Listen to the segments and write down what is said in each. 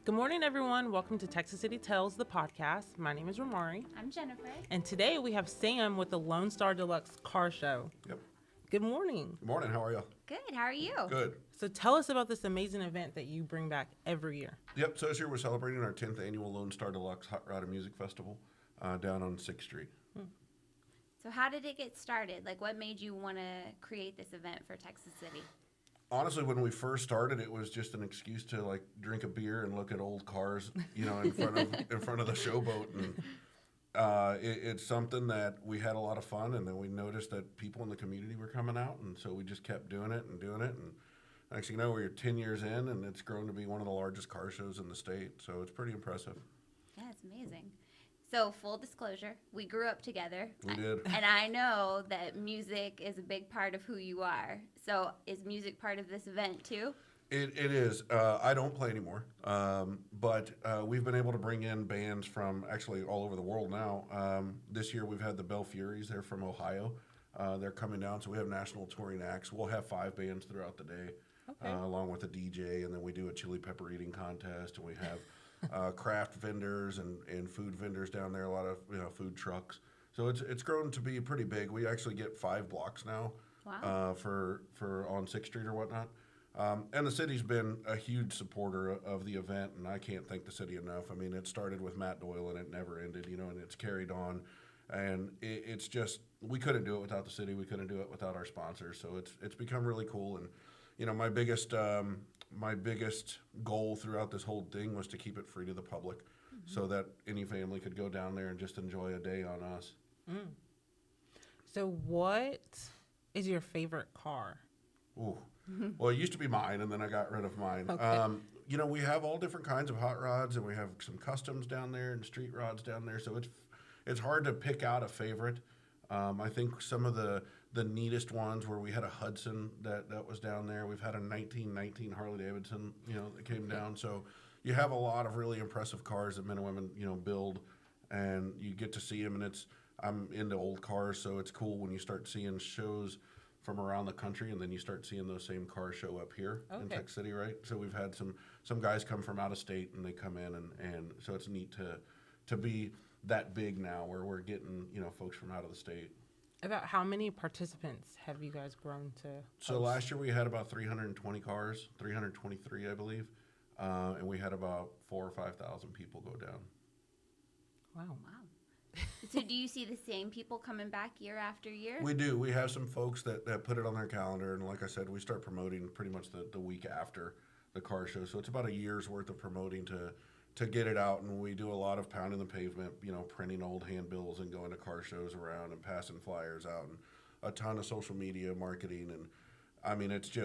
Good morning, everyone. Welcome to Texas City Tells, the podcast. My name is Ramari. I'm Jennifer. And today we have Sam with the Lone Star Deluxe car show. Yep. Good morning. Good morning. How are you? Good. How are you? Good. So tell us about this amazing event that you bring back every year. Yep. So this year we're celebrating our 10th annual Lone Star Deluxe Hot Rod and Music Festival down on 6th Street. So how did it get started? Like, what made you want to create this event for Texas City? Honestly, when we first started, it was just an excuse to like drink a beer and look at old cars, you know, in front of the showboat, and it's something that we had a lot of fun. And then we noticed that people in the community were coming out, and so we just kept doing it. And next thing you know, we're 10 years in, and it's grown to be one of the largest car shows in the state. So it's pretty impressive. Yeah, it's amazing. So, full disclosure, we grew up together. We did. And I know that music is a big part of who you are. So, is music part of this event too? It is. I don't play anymore, but we've been able to bring in bands from actually all over the world now. This year we've had the Bell Furies. They're from Ohio. They're coming down, so we have national touring acts. We'll have 5 bands throughout the day, along with a DJ, and then we do a chili pepper eating contest, and we have craft vendors and food vendors down there, a lot of food trucks. So it's grown to be pretty big. We actually get 5 blocks now. Wow. For on 6th Street or whatnot. And the city's been a huge supporter of the event, and I can't thank the city enough. I mean, it started with Matt Doyle, and it never ended, and it's carried on. And it's just, we couldn't do it without the city. We couldn't do it without our sponsors. So it's become really cool. And, my biggest goal throughout this whole thing was to keep it free to the public, so that any family could go down there and just enjoy a day on us. Mm. So what is your favorite car? Ooh. Well, it used to be mine, and then I got rid of mine. Okay. We have all different kinds of hot rods, and we have some customs down there and street rods down there. So it's hard to pick out a favorite. I think some of the neatest ones where we had a Hudson that was down there. We've had a 1919 Harley Davidson, that came down. So you have a lot of really impressive cars that men and women, build, and you get to see them. And I'm into old cars, so it's cool when you start seeing shows from around the country, and then you start seeing those same cars show up here in Texas City, right? So we've had some guys come from out of state, and they come in, and so it's neat to be that big now, where we're getting folks from out of the state. About how many participants have you guys grown to host? So last year we had about 320 cars, 323 I believe, and we had about 4,000 or 5,000 people go down. Wow. So, do you see the same people coming back year after year? We do. We have some folks that put it on their calendar, and like I said, we start promoting pretty much the week after the car show. So it's about a year's worth of promoting to get it out, and we do a lot of pounding the pavement, printing old handbills and going to car shows around and passing flyers out, and a ton of social media marketing. And I mean, it's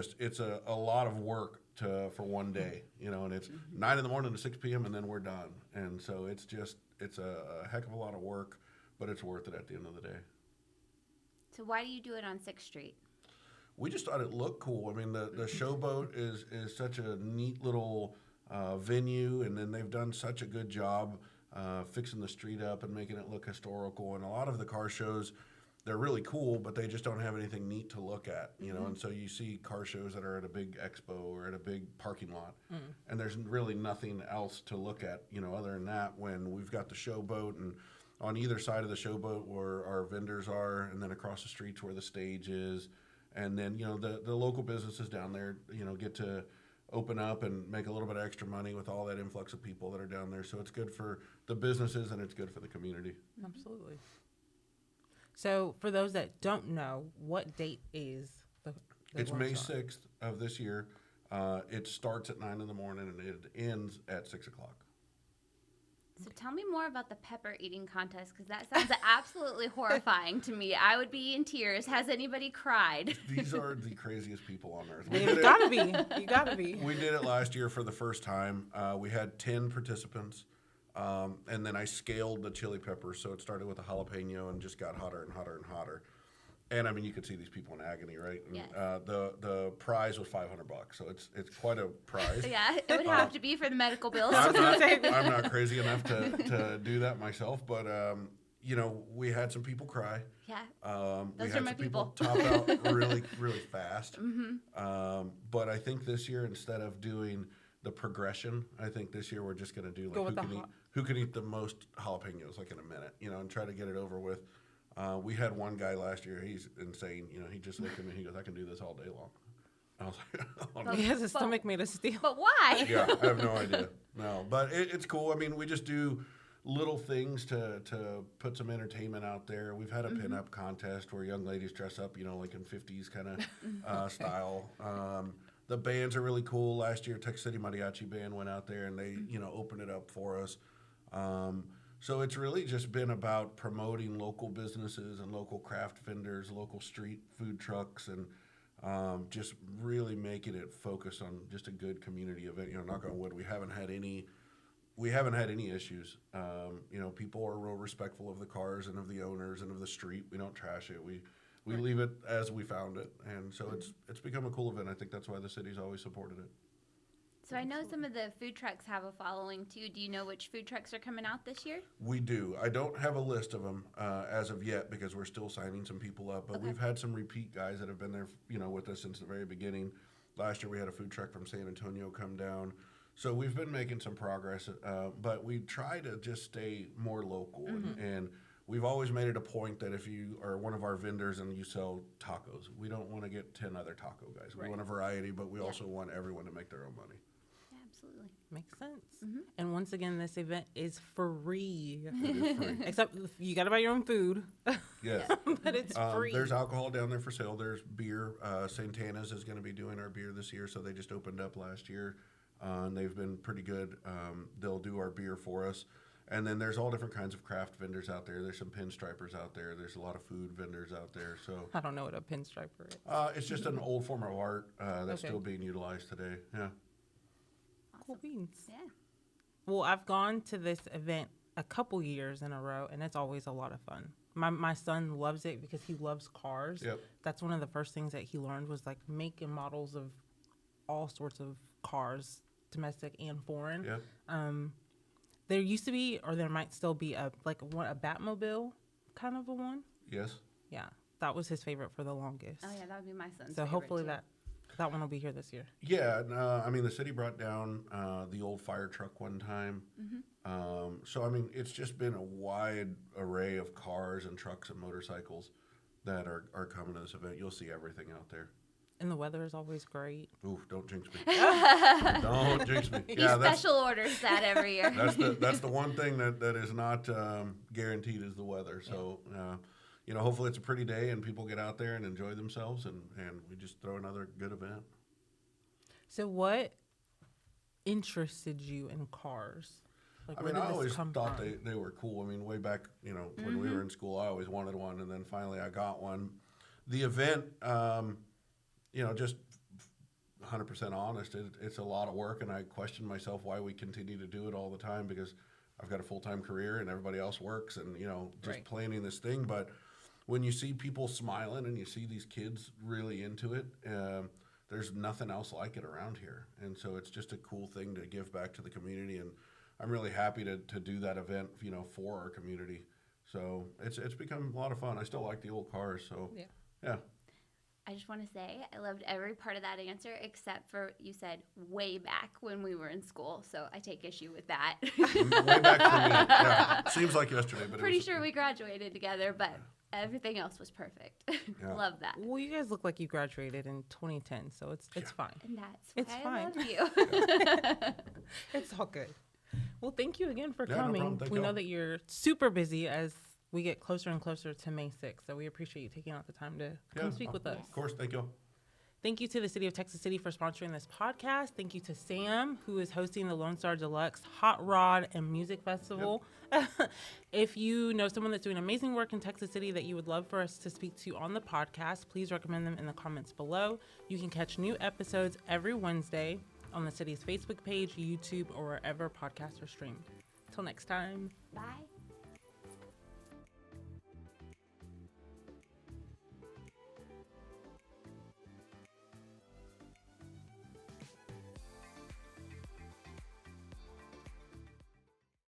a lot of work for one day, and it's 9 a.m. to 6 p.m. and then we're done. And so it's a heck of a lot of work, but it's worth it at the end of the day. So why do you do it on 6th Street? We just thought it looked cool. I mean, the showboat is such a neat little venue, and then they've done such a good job fixing the street up and making it look historical. And a lot of the car shows, they're really cool, but they just don't have anything neat to look at, And so you see car shows that are at a big expo or at a big parking lot, and there's really nothing else to look at, other than that. When we've got the showboat, and on either side of the showboat where our vendors are, and then across the streets where the stage is, and then the local businesses down there, get to open up and make a little bit of extra money with all that influx of people that are down there. So it's good for the businesses, and it's good for the community. Absolutely. So for those that don't know, what date is the It's May workshop? 6th of this year. It starts at 9 a.m. and it ends at 6 o'clock. So tell me more about the pepper eating contest, because that sounds absolutely horrifying to me. I would be in tears. Has anybody cried? These are the craziest people on earth. You gotta be. You gotta be. We did it last year for the first time. We had 10 participants, and then I scaled the chili peppers, so it started with a jalapeno and just got hotter and hotter and hotter. And I mean, you could see these people in agony, right? And, Yes. The prize was $500, so it's quite a prize. Yeah, it would have to be for the medical bills. I'm not crazy enough to do that myself, but we had some people cry. Yeah, We those had are my some people people. top out really, really fast. But I think this year, instead of doing the progression. I think this year we're just going to do Go with like the who can eat the most jalapenos like in a minute, and try to get it over with. We had one guy last year. He's insane. He just looked at me. He goes, "I can do this all day long." I was like, "Oh, no." He has a stomach made of steel. But why? Yeah, I have no idea. No, but it's cool. I mean, we just do little things to put some entertainment out there. We've had a pin-up contest where young ladies dress up, like in 50s kind of style. The bands are really cool. Last year, Texas City Mariachi Band went out there and they, opened it up for us. So it's really just been about promoting local businesses and local craft vendors, local street food trucks, and just really making it focus on just a good community event. Knock on wood, we haven't had any issues. People are real respectful of the cars and of the owners and of the street. We don't trash it. We leave it as we found it, and so it's become a cool event. I think that's why the city's always supported it. So I know some of the food trucks have a following too. Do you know which food trucks are coming out this year? We do. I don't have a list of them as of yet because we're still signing some people up. But we've had some repeat guys that have been there, with us since the very beginning. Last year we had a food truck from San Antonio come down. So we've been making some progress, but we try to just stay more local. And we've always made it a point that if you are one of our vendors and you sell tacos, we don't want to get 10 other taco guys. We want a variety, but we also want everyone to make their own money. Yeah, absolutely. Makes sense. And once again, this event is free. It is free. Except you got to buy your own food. Yes. But it's free. There's alcohol down there for sale. There's beer. Santana's is going to be doing our beer this year, so they just opened up last year. And they've been pretty good. They'll do our beer for us. And then there's all different kinds of craft vendors out there. There's some pinstripers out there. There's a lot of food vendors out there. So I don't know what a pinstriper is. it's just an old form of art that's still being utilized today. Yeah. Cool beans. Yeah. Well, I've gone to this event a couple years in a row, and it's always a lot of fun. My son loves it because he loves cars. Yep. That's one of the first things that he learned was like make and models of all sorts of cars, domestic and foreign. Yep. There used to be, or there might still be, a Batmobile kind of a one. Yes. Yeah, that was his favorite for the longest. Oh yeah, that would be my son's. So favorite, hopefully too. that one will be here this year. Yeah. I mean, the city brought down the old fire truck one time. So, I mean, it's just been a wide array of cars and trucks and motorcycles that are coming to this event. You'll see everything out there. And the weather is always great. Ooh, don't jinx me. Don't jinx me. He Yeah, special orders that every year. that's the one thing that is not guaranteed is the weather. So, hopefully it's a pretty day and people get out there and enjoy themselves and we just throw another good event. So what interested you in cars? Like, I where mean, did I this always come thought from? they were cool. I mean, way back, when we were in school, I always wanted one, and then finally I got one. The event, just 100% honest, it's a lot of work, and I question myself why we continue to do it all the time because I've got a full-time career and everybody else works and, just planning this thing. But when you see people smiling and you see these kids really into it, there's nothing else like it around here. And so it's just a cool thing to give back to the community, and I'm really happy to do that event, for our community. So it's become a lot of fun. I still like the old cars, so yeah. I just want to say I loved every part of that answer except for you said way back when we were in school. So I take issue with that. Way back for me. Yeah. Seems like yesterday, but Pretty sure we graduated together, but everything else was perfect. Yeah. Love that. Well, you guys look like you graduated in 2010, so it's fine. And that's It's why I fine. love you. It's all good. Well, thank you again for Yeah, no coming. problem. Thank We know y'all. that you're super busy as we get closer and closer to May 6th, so we appreciate you taking out the time to come speak with us. Of course, thank you. Thank you to the City of Texas City for sponsoring this podcast. Thank you to Sam, who is hosting the Lone Star Deluxe Hot Rod and Music Festival. If you know someone that's doing amazing work in Texas City that you would love for us to speak to on the podcast, please recommend them in the comments below. You can catch new episodes every Wednesday on the city's Facebook page, YouTube, or wherever podcasts are streamed. Till next time. Bye.